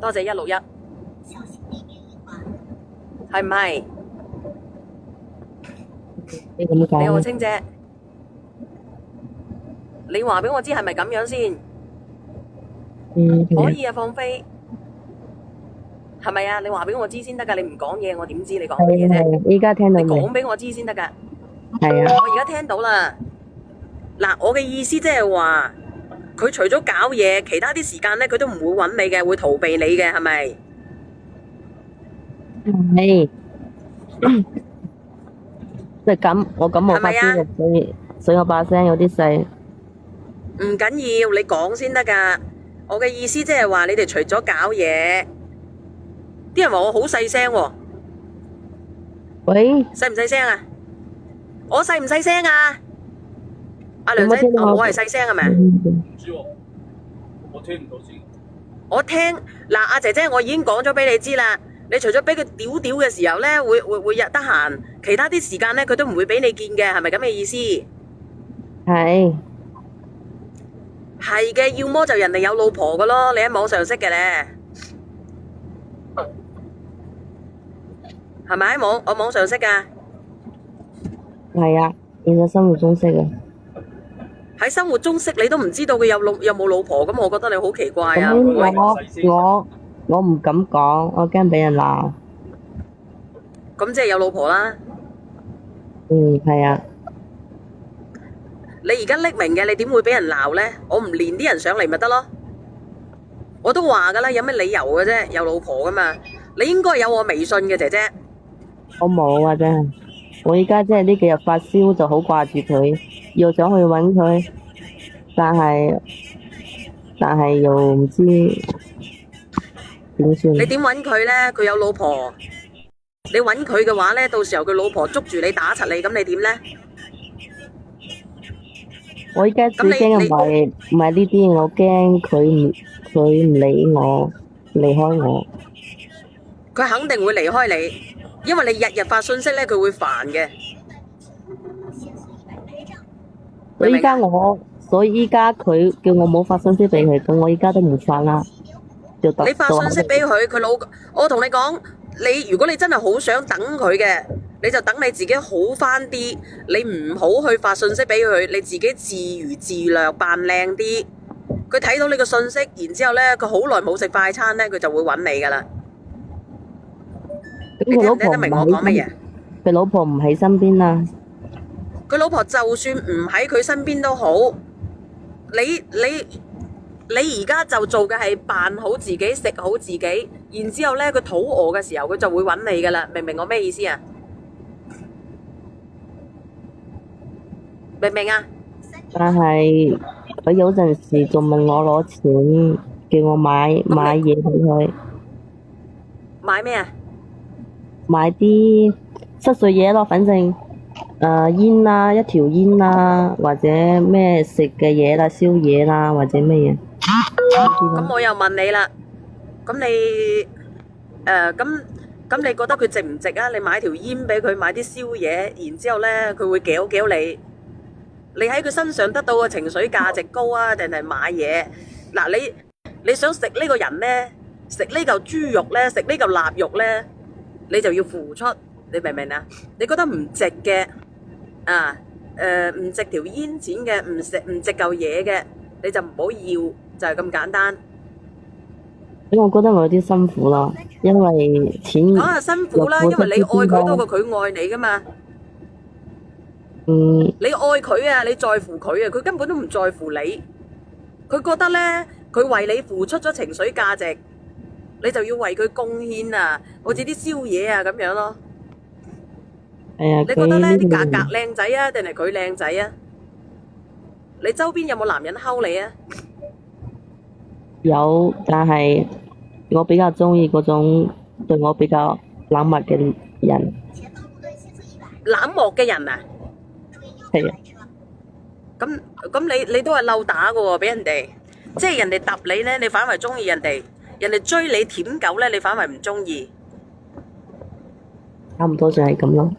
多謝161，係唔係？你咁你好，講，清姐，你話俾我知係咪咁樣先？可以啊，放飛，係咪啊？你話俾我知先得㗎，你唔講嘢，我點知你講乜嘢啫？係，依家聽到你未？講俾我知先得㗎。係啊，我而家聽到啦。嗱，我嘅意思即係話，佢除咗搞嘢，其他啲時間咧，佢都唔會揾你嘅，會逃避你嘅，係咪？係，即係咁，我感冒發係咪啊？燒，所以我把聲有啲細。唔緊要，你講先得㗎。我嘅意思即係話，你哋除咗搞嘢，啲人話我好細聲喎，喂，細唔細聲啊？我細唔細聲啊？阿有梁仔，冇聽到我係細聲係咪啊？嗯我聽唔到先。我聽嗱，阿姐姐，我已經講咗俾你知啦。你除咗俾佢屌屌嘅時候咧，會日得閒，其他啲時間咧，佢都唔會俾你見嘅，係咪咁嘅意思？係，係嘅，要麼就人哋有老婆嘅咯，你喺網上識嘅咧，係咪喺我網上識噶？係啊，現實生活中識嘅。喺生活中識你都唔知道佢有冇老婆，咁我覺得你好奇怪啊！咁喂，我唔敢講，我驚俾人鬧。咁即係有老婆啦。嗯，係啊，你而家匿名嘅，你點會俾人鬧呢？我唔連啲人上嚟咪得咯。我都話噶啦，有咩理由嘅啫？有老婆噶嘛？你應該有我微信嘅姐姐。我冇啊，真係。我而家即係呢幾日發燒，就好掛住佢，又想去搵佢，但係又唔知點算。你點揾佢呢？佢有老婆。你揾佢嘅話呢，到時候佢老婆捉住你打柒你，咁你點呢？我而家最驚嘅唔係呢啲，我驚佢唔理我，離開我。佢肯定會離開你，因為你日日發信息呢，佢會煩嘅。所以依家佢叫我冇發信息俾佢，咁我依家都唔發啦。就你發信息俾佢，我同你講，如果你真係好想等佢嘅，你就等你自己好返啲，你唔好去發信息俾佢，你自己自娛自樂扮靚啲。佢睇到你個信息，然之後呢，佢好耐冇食快餐呢，佢就會揾你噶啦。你聽唔聽得明我講乜嘢？佢老婆唔喺身邊啦。佢老婆就算唔喺佢身邊都好，你而家就做嘅係扮好自己，食好自己，然之後呢，佢肚餓嘅時候，佢就會揾你噶啦，明唔明我咩意思啊？明唔明啊？但係佢有陣時仲問我攞錢，叫我買嘢俾佢，買咩啊？買啲濕碎嘢咯，反正煙啦，一條煙啦，或者咩食嘅嘢啦，宵夜啦，或者咩嘢。咁我又問你啦，咁你咁你覺得佢值唔值啊？你買條煙俾佢，買啲宵夜，然之後呢，佢會攪攪你，你喺佢身上得到嘅情緒價值高啊，定係買嘢？嗱，你想食呢個人呢，食呢嚿豬肉呢，食呢嚿臘肉呢，你就要付出，你明唔明啊？你覺得唔值嘅啊？唔值條煙錢嘅，唔值嚿嘢嘅，你就唔好要，就係咁簡單。我覺得我有啲辛苦咯，因為錢梗係辛苦啦，因為你愛佢多過佢愛你噶嘛。你愛佢啊，你在乎佢啊，佢根本都唔在乎你。佢覺得呢，佢為你付出咗情緒價值，你就要為佢貢獻啊，好似啲宵夜啊咁樣咯。你覺得呢啲格格靚仔啊，定係佢靚仔啊？你周邊有冇男人溝你啊？有，但係我比較中意嗰種對我比較冷漠嘅人。冷漠嘅人啊？係啊。咁你都係溜打㗎喎，俾人哋，即係人哋揼你呢，你反為中意人哋；人哋追你舔狗呢，你反為唔中意。差唔多就係咁咯。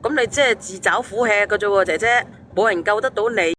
咁你即係自找苦吃㗎啫喎，姐姐，冇人救得到你。